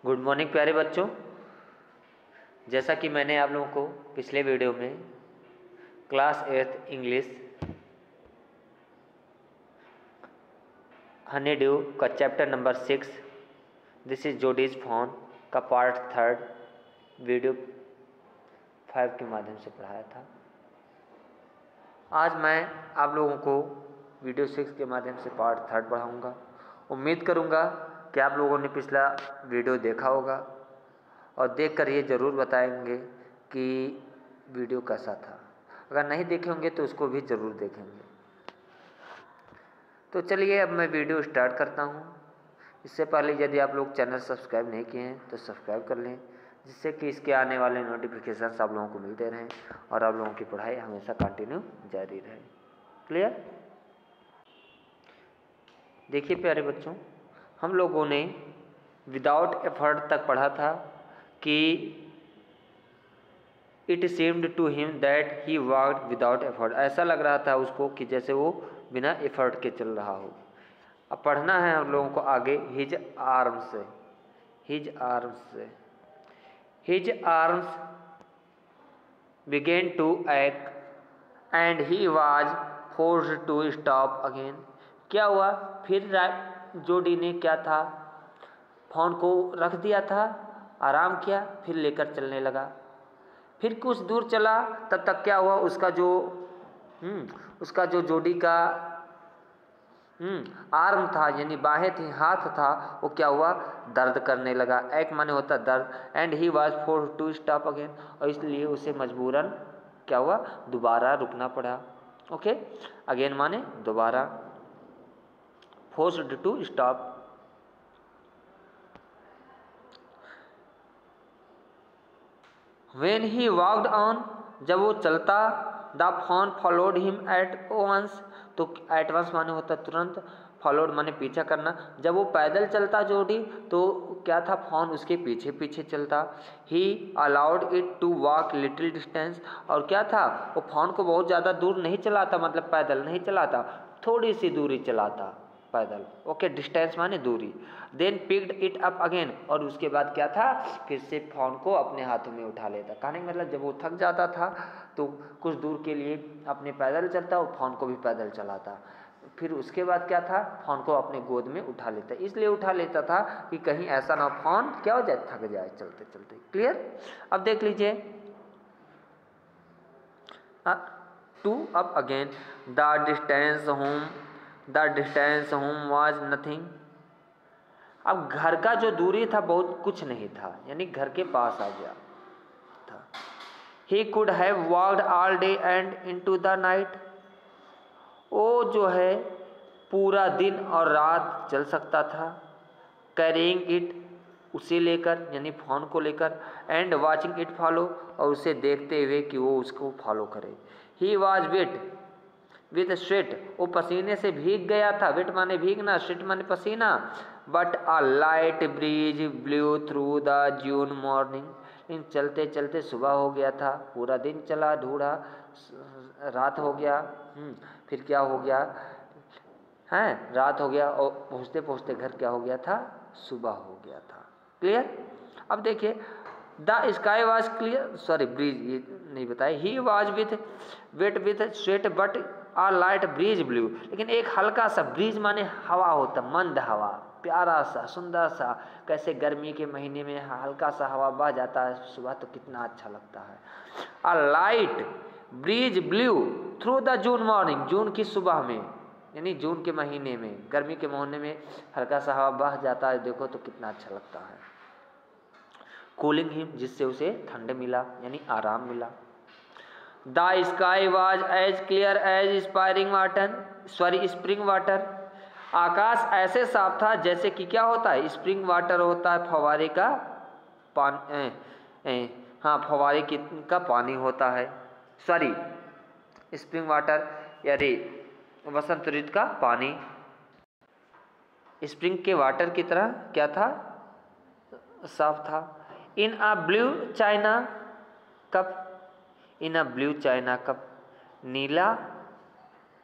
Good morning प्यारे बच्चों। जैसा कि मैंने आप लोगों को पिछले वीडियो में क्लास 8 इंग्लिश हनी ड्यू का chapter number 6 this is Jody's phone का पार्ट 3 वीडियो 5 के माध्यम से पढ़ाया था। आज मैं आप लोगों को वीडियो 6 के माध्यम से पार्ट 3 पढ़ाऊँगा। उम्मीद करूँगा कि आप लोगों ने पिछला वीडियो देखा होगा और देखकर ये ज़रूर बताएंगे कि वीडियो कैसा था। अगर नहीं देखे होंगे तो उसको भी ज़रूर देखेंगे। तो चलिए अब मैं वीडियो स्टार्ट करता हूँ। इससे पहले यदि आप लोग चैनल सब्सक्राइब नहीं किए हैं तो सब्सक्राइब कर लें, जिससे कि इसके आने वाले नोटिफिकेशन आप लोगों को मिलते रहें और आप लोगों की पढ़ाई हमेशा कंटिन्यू जारी रहे। क्लियर? देखिए प्यारे बच्चों, हम लोगों ने विदाउट एफर्ट तक पढ़ा था कि it seemed to him that he worked without effort. ऐसा लग रहा था उसको कि जैसे वो बिना एफर्ट के चल रहा हो। अब पढ़ना है हम लोगों को आगे हिज आर्म्स से। हिज आर्म्स से his arms began to act and he was forced to stop again. क्या हुआ? फिर जोडी ने क्या था, फोन को रख दिया था, आराम किया, फिर लेकर चलने लगा। फिर कुछ दूर चला, तब तक क्या हुआ, उसका जो जोडी का आर्म था यानी बाहें थी, हाथ था, वो क्या हुआ, दर्द करने लगा। एक माने होता दर्द। And he was forced to stop again, और इसलिए उसे मजबूरन क्या हुआ, दोबारा रुकना पड़ा। ओके, अगेन माने दोबारा, forced to stop. When he walked on, जब वो चलता, the fawn followed him at once, तो एट वंस माने होता तुरंत, फॉलोड माने पीछा करना। जब वो पैदल चलता जोड़ी तो क्या था, फोन उसके पीछे पीछे चलता। He allowed it to walk little distance, और क्या था, वो फोन को बहुत ज़्यादा दूर नहीं चलाता, मतलब पैदल नहीं चलाता, थोड़ी सी दूरी चलाता पैदल। ओके, डिस्टेंस माने दूरी। Then picked it up again, और उसके बाद क्या था, फिर से फोन को अपने हाथों में उठा लेता। कहने का मतलब जब वो थक जाता था तो कुछ दूर के लिए अपने पैदल चलता और फोन को भी पैदल चलाता। फिर उसके बाद क्या था, फोन को अपने गोद में उठा लेता। इसलिए उठा लेता था कि कहीं ऐसा ना फोन क्या हो जाए, थक जाए चलते चलते। क्लियर? अब देख लीजिए to up again, the distance home was nothing. अब घर का जो दूरी था बहुत कुछ नहीं था, यानी घर के पास आ गया था। He could have walked all day and into the night, वो जो है पूरा दिन और रात चल सकता था। कैरिंग इट, उसे लेकर यानी फोन को लेकर, एंड वॉचिंग इट फॉलो, और उसे देखते हुए कि वो उसको फॉलो करे। He was wet with sweat, वो पसीने से भीग गया था। वेट माने भीगना, स्वेट माने पसीना। But a light breeze blew through the June morning, इन चलते चलते सुबह हो गया था, पूरा दिन चला, ढूंढा, रात हो गया। फिर क्या हो गया है, रात हो गया, और पहुँचते पहुँचते घर क्या हो गया था, सुबह हो गया था। क्लियर? अब देखिए the sky was clear, sorry breeze ये नहीं बताया। He was wet with sweat but a light breeze blue, लेकिन एक हल्का सा ब्रीज माने हवा होता, मंद हवा, प्यारा सा सुंदर सा, कैसे गर्मी के महीने में हल्का सा हवा बह जाता है सुबह तो कितना अच्छा लगता है। A light breeze blew through the June morning, जून की सुबह में यानी जून के महीने में, गर्मी के महीने में हल्का सा हवा बह जाता है, देखो तो कितना अच्छा लगता है। कूलिंग हिम, जिससे उसे ठंड मिला यानी आराम मिला। The sky was as clear as spring water, आकाश ऐसे साफ था जैसे कि क्या होता है, स्प्रिंग वाटर होता है, फवारे का पानी, हाँ फवारे का पानी होता है। सॉरी, स्प्रिंग वाटर यानी वसंत ऋतु का पानी स्प्रिंग के वाटर की तरह क्या था, साफ था। इन अ ब्लू चाइना कप, इन अ ब्लू चाइना कप, नीला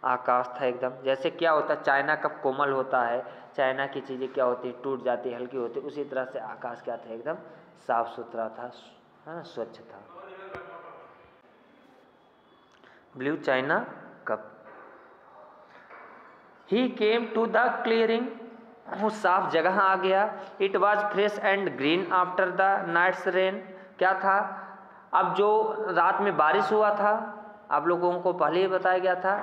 आकाश था एकदम। जैसे क्या होता है, चाइना कप कोमल होता है, चाइना की चीज़ें क्या होती है, टूट जाती है, हल्की होती है, उसी तरह से आकाश क्या था, एकदम साफ सुथरा था, हाँ, स्वच्छ था। Blue china cup. He came to the clearing, वो साफ जगह आ गया। It was fresh and green after the night's rain, क्या था, अब जो रात में बारिश हुआ था, आप लोगों को पहले ही बताया गया था,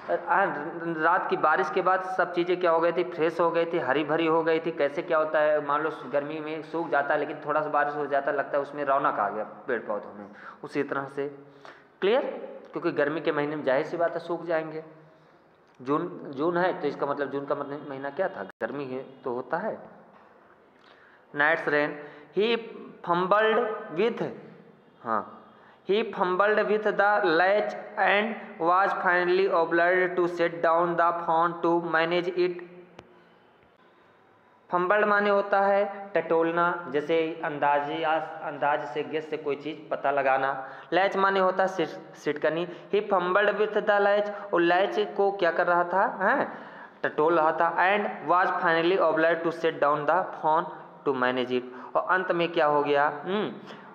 रात की बारिश के बाद सब चीज़ें क्या हो गई थी, फ्रेश हो गई थी, हरी भरी हो गई थी। कैसे क्या होता है, मान लो गर्मी में सूख जाता है, लेकिन थोड़ा सा बारिश हो जाता है, लगता है उसमें रौनक आ गया पेड़ पौधों में, उसी तरह से क्लियर, क्योंकि गर्मी के महीने में जाहिर सी बात है सूख जाएंगे। जून है तो इसका मतलब जून का मतलब महीना क्या था, गर्मी है तो होता है। Nights rain, he fumbled with, हाँ, he fumbled with the latch and was finally obliged to set down the fawn to manage it. Fumbled माने होता है टटोलना, जैसे अंदाज से गेस से कोई चीज़ पता लगाना। लैच माने होता है सिटकनी। He fumbled with the latch, और लैच को क्या कर रहा था, हैं, टटोल रहा था। And was finally obliged to set down the fawn to manage it, और अंत में क्या हो गया,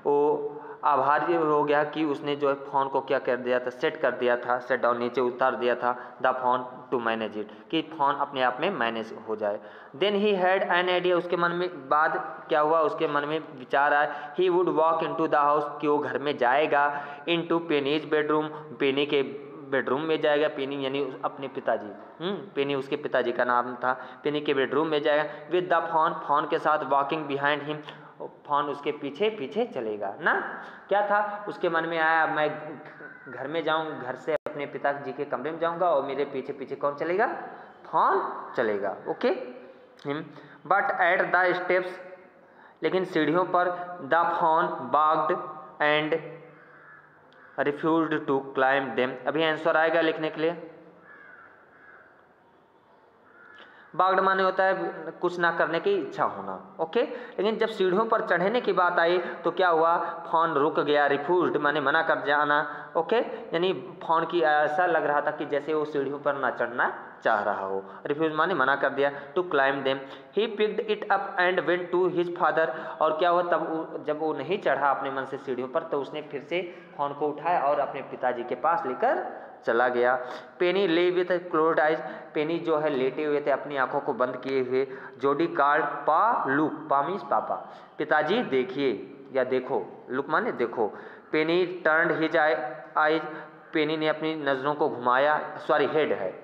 वो आभारी हो गया कि उसने जो है फ़ोन को क्या कर दिया था, सेट कर दिया था, सेट डाउन नीचे उतार दिया था, the fawn to manage it, कि फ़ोन अपने आप में मैनेज हो जाए। Then he had an idea, उसके मन में बाद क्या हुआ, उसके मन में विचार आया, he would walk into the house, कि वो घर में जाएगा, इनटू पेनीज बेडरूम, पेनी के बेडरूम में जाएगा, पेनी यानी अपने पिताजी, पेनी उसके पिताजी का नाम था, पेनी के बेडरूम में जाएगा, विद द फोन के साथ, वॉकिंग बिहाइंड हिम, फोन उसके पीछे पीछे चलेगा ना। क्या था उसके मन में आया, मैं घर में जाऊँ, घर से अपने पिताजी के कमरे में जाऊँगा और मेरे पीछे पीछे कौन चलेगा, फोन चलेगा। Okay, but at the steps, लेकिन सीढ़ियों पर, the fawn balked and refused to climb them. अभी आंसर आएगा लिखने के लिए। बाग्ड माने होता है कुछ ना करने की इच्छा होना। ओके, लेकिन जब सीढ़ियों पर चढ़ने की बात आई तो क्या हुआ, फोन रुक गया। रिफ्यूज्ड माने मना कर जाना। ओके, यानी फोन की ऐसा लग रहा था कि जैसे वो सीढ़ियों पर ना चढ़ना चाह रहा हो। रिफ्यूज माने मना कर दिया। To climb them, he picked it up and went to his father, और क्या हुआ तब जब वो नहीं चढ़ा अपने मन से सीढ़ियों पर, तो उसने फिर से फोन को उठाया और अपने पिताजी के पास लेकर चला गया। पेनी ले विथ क्लोज्ड आइज, पेनी जो है लेटे हुए थे अपनी आंखों को बंद किए हुए। जोडी कॉल्ड पा लुक, पा मीन्स पापा, पिताजी देखिए या देखो, लुक माने देखो। पेनी टर्न्ड हिज आइज, पेनी ने अपनी नज़रों को घुमाया, सॉरी हेड है,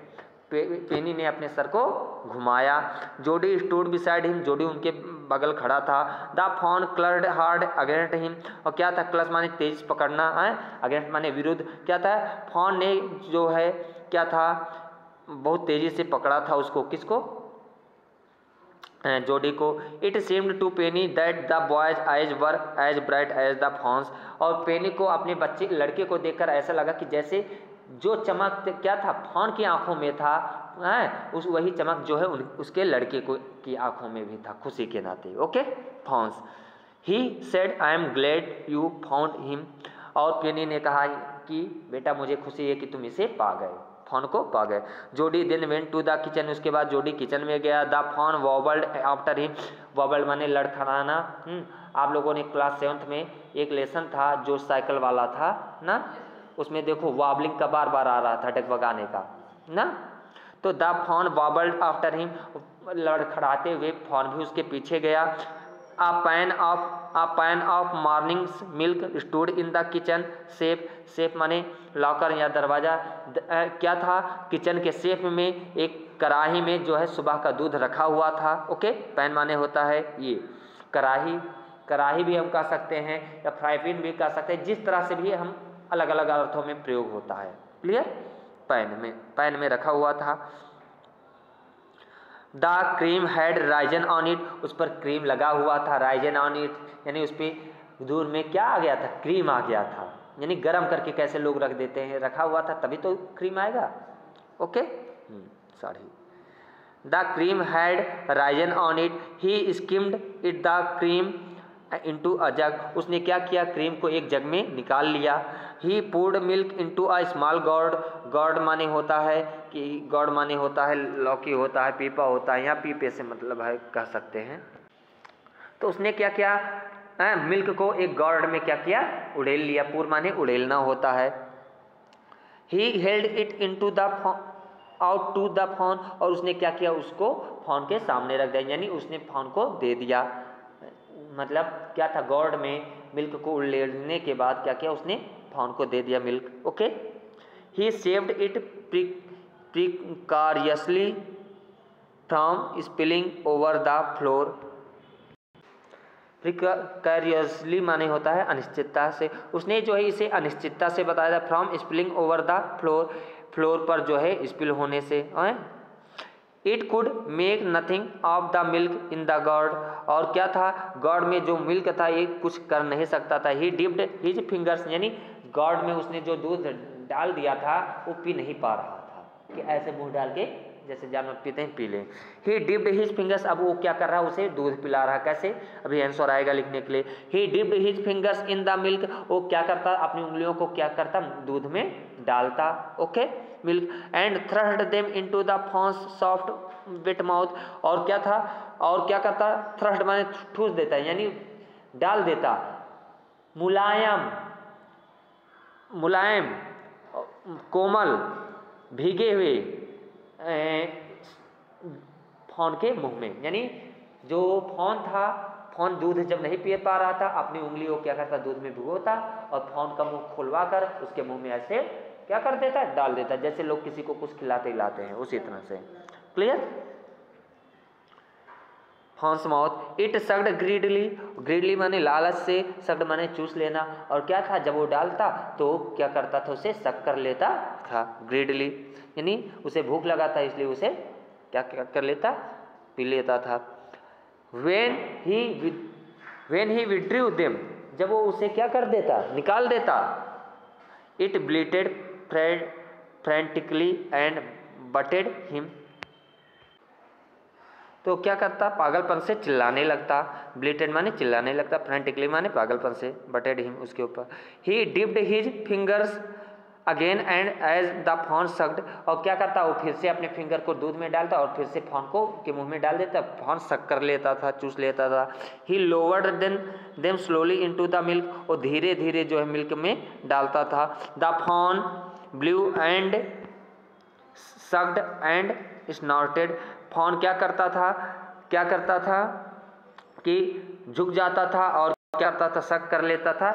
पेनी ने अपने सर को घुमाया। जोडी स्टूड बिसाइड हिम, जोडी उनके बगल खड़ा था। The phone coloured hard against him, और क्या था, क्लच माने तेज पकड़ना है, अगेंस्ट माने विरुद्ध। क्या था, फोन ने जो है क्या था, बहुत तेजी से पकड़ा था उसको, किसको, जोडी को। It seemed to Penny that the boy's eyes were as bright as the fawn's, और पेनी को अपने बच्चे लड़के को देखकर ऐसा लगा कि जैसे जो चमक क्या था फोन की आंखों में था, उस वही चमक जो है उसके लड़के को की आंखों में भी था, खुशी के नाते। Okay, phones. He said I am glad you found him, और पेनी ने कहा कि बेटा मुझे खुशी है कि तुम इसे पा गए, फोन को पा गए। Jody then went to the kitchen, उसके बाद जोडी किचन में गया। The fawn wobbled after him, wobbled माने लड़खड़ाना। आप लोगों ने क्लास 7th में एक लेसन था जो साइकिल वाला था ना, उसमें देखो वॉबलिंग का बार बार आ रहा था, डगमगाने का ना। तो the fawn wobbled after him, लड़खड़ाते हुए फोन भी उसके पीछे गया। A pan of morning's milk stood in the kitchen safe माने लॉकर या दरवाजा। क्या था, किचन के सेफ में एक कढ़ाई में जो है सुबह का दूध रखा हुआ था। ओके, पैन माने होता है ये कढ़ाई भी हम कह सकते हैं, या फ्राई पैन भी कह सकते हैं, जिस तरह से भी हम अलग अलग अर्थों में प्रयोग होता है। क्लियर, पैन में रखा हुआ था। The cream had risen on it, उस पर क्रीम लगा हुआ था। राइजन ऑन इट यानी उस पर दूध में क्या आ गया था, क्रीम आ गया था, यानी गर्म करके कैसे लोग रख देते हैं, रखा हुआ था तभी तो क्रीम आएगा। Okay, sorry. The cream had risen on it, he skimmed it the cream into a jug, उसने क्या किया, क्रीम को एक जग में निकाल लिया। He poured milk into a small gourd, gourd माने होता है कि गॉर्ड माने होता है लौकी होता है, पीपा होता है, या पीपे से मतलब है कह सकते हैं। तो उसने क्या किया, मिल्क को एक गॉर्ड में क्या किया, उड़ेल लिया। पूर माने उड़ेलना होता है। He held it into the out to the fawn, और उसने क्या किया, उसको फॉन के सामने रख दिया, यानी उसने फॉन को दे दिया। मतलब क्या था, गॉर्ड में मिल्क को उड़ेलने के बाद क्या किया, उसने फॉन को दे दिया milk. Okay. He saved it precautiously from spilling over the floor. Precautiously माने होता है अनिश्चितता से, उसने जो है इसे अनिश्चितता से बताया था। From spilling over the floor, floor पर जो है स्पिल होने से। It could make nothing of the milk in the gourd, और क्या था, गॉर्ड में जो मिल्क था ये कुछ कर नहीं सकता था। ही डिप्ड हिज फिंगर्स, यानी गॉर्ड में उसने जो दूध डाल दिया था वो पी नहीं पा रहा था, कि ऐसे मुंह डाल के जैसे जानवर पीते हैं पी लें। ही डिप्ड हिज फिंगर्स, अब वो क्या कर रहा है, उसे दूध पिला रहा है। कैसे, अभी आंसर आएगा लिखने के लिए। ही dipped his fingers in the milk, वो क्या करता, अपनी उंगलियों को क्या करता, दूध में डालता। Okay, milk and thrust them into the fawn's soft wet mouth, और क्या था, और क्या करता, थ्रस्ट माने ठूस देता है, यानी डाल देता, मुलायम मुलायम कोमल भीगे हुए फॉन के मुंह में। यानी जो फॉन था, फॉन दूध जब नहीं पी पा रहा था, अपनी उंगली को क्या करता, दूध में भिगोता और फॉन का मुंह खुलवा कर उसके मुंह में ऐसे क्या कर देता है, डाल देता है, जैसे लोग किसी को कुछ खिलाते हिलाते हैं उसी तरह से। Clear. Fawns mouth. It sucked greedily, greedily माने लालच से, सक्ड माने चूस लेना, और क्या था, जब वो डालता तो क्या करता था, उसे सक कर लेता था। ग्रीडली यानी उसे भूख लगा था इसलिए उसे क्या कर लेता, पी लेता था। when he withdrew them, जब वो उसे क्या कर देता, निकाल देता, it bleated frantically and butted him, तो क्या करता, पागलपन से चिल्लाने लगता। ब्लीटेड माने चिल्लाने लगता, फ्रेंटिकली माने पागलपन से, बटेड हिम उसके ऊपर। He dipped his fingers again and as the fawn sucked, और क्या करता, वो फिर से अपने फिंगर को दूध में डालता और फिर से फॉन को के मुंह में डाल देता, फॉन सक कर लेता था, चूस लेता था। He lowered them slowly into the milk, और धीरे धीरे जो है मिल्क में डालता था। The fawn blew and sucked and snorted, fawn क्या करता था कि झुक जाता था और क्या करता था, शक कर लेता था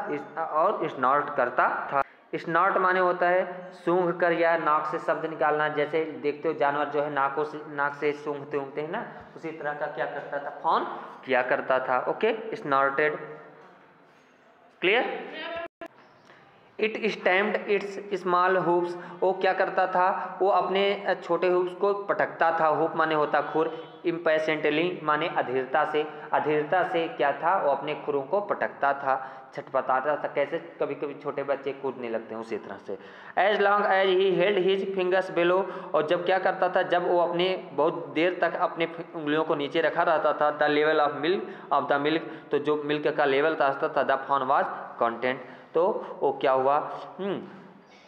और स्नॉर्ट करता था। स्नॉर्ट माने होता है सूंघ कर या नाक से शब्द निकालना, जैसे देखते हो जानवर जो है नाक से सूंघते हैं ना, उसी तरह का क्या करता था, फॉन किया करता था। Okay, snorted. Clear. It stamped its small hoops, वो क्या करता था, वो अपने छोटे हुप्स को पटकता था। हुप माने होता खुर, इम्पेशेंटली माने अधीरता से क्या था, वो अपने खुरों को पटकता था, छटपटाता था। कैसे, कभी कभी छोटे बच्चे कूदने लगते हैं उसी तरह से। As long as he held his fingers below, और जब क्या करता था, जब वो अपने बहुत देर तक अपने उंगलियों को नीचे रखा रहता था, the level of the milk, तो जो मिल्क का लेवल था द फॉन वाज कंटेंट, तो वो क्या हुआ,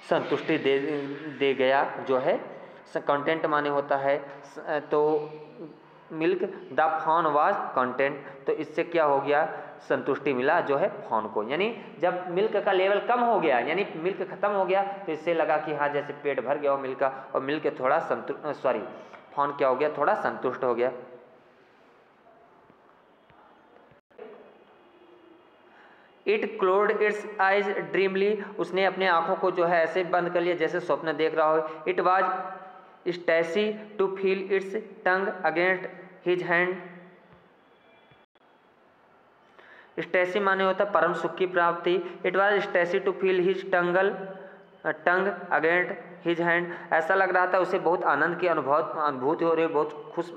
संतुष्टि दे गया जो है। कंटेंट माने होता है तो milk, the fawn was content, तो इससे क्या हो गया, संतुष्टि मिला जो है फॉन को। यानी जब मिल्क का लेवल कम हो गया, यानी मिल्क खत्म हो गया, तो इससे लगा कि हाँ जैसे पेट भर गया हो मिल्क का, और मिल्क थोड़ा फॉन क्या हो गया, थोड़ा संतुष्ट हो गया। इट क्लोज्ड इट्स आइज ड्रीमली, उसने अपने आंखों को जो है ऐसे बंद कर लिया जैसे स्वप्न देख रहा हो। It was ecstasy to feel its tongue against his hand, ecstasy माने होता परम सुख की प्राप्ति। It was ecstasy to feel his tongue against his hand, ऐसा लग रहा था उसे बहुत आनंद की अनुभूति हो रही, बहुत खुश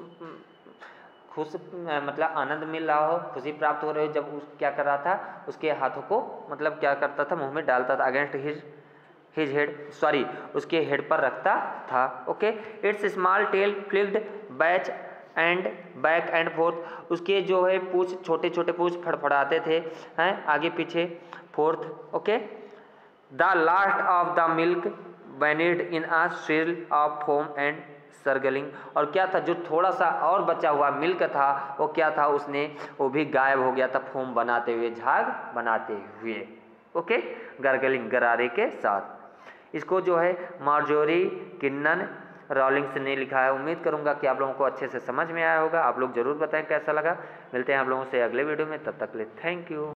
मतलब आनंद मिल रहा हो, खुशी प्राप्त हो रही हो, जब उस क्या कर रहा था, उसके हाथों को मतलब क्या करता था, मुंह में डालता था। अगेंस्ट हिज हेड, उसके हेड पर रखता था। Okay, it's small tell flicked batch and back and fourth, उसके जो है पूछ, छोटे छोटे पूछ फड़फड़ाते थे हैं आगे पीछे। Fourth, okay. The last of the milk vanished in a shrill of foam and gurgling, और क्या था जो थोड़ा सा और बचा हुआ मिल्क था वो क्या था, उसने वो भी गायब हो गया था फोम बनाते हुए, झाग बनाते हुए, ओके, गार्गलिंग, गरारे के साथ। इसको जो है मार्जोरी किन्नन रॉलिंग्स ने लिखा है। उम्मीद करूंगा कि आप लोगों को अच्छे से समझ में आया होगा। आप लोग जरूर बताएं कैसा लगा। मिलते हैं आप लोगों से अगले वीडियो में, तब तक के लिए थैंक यू।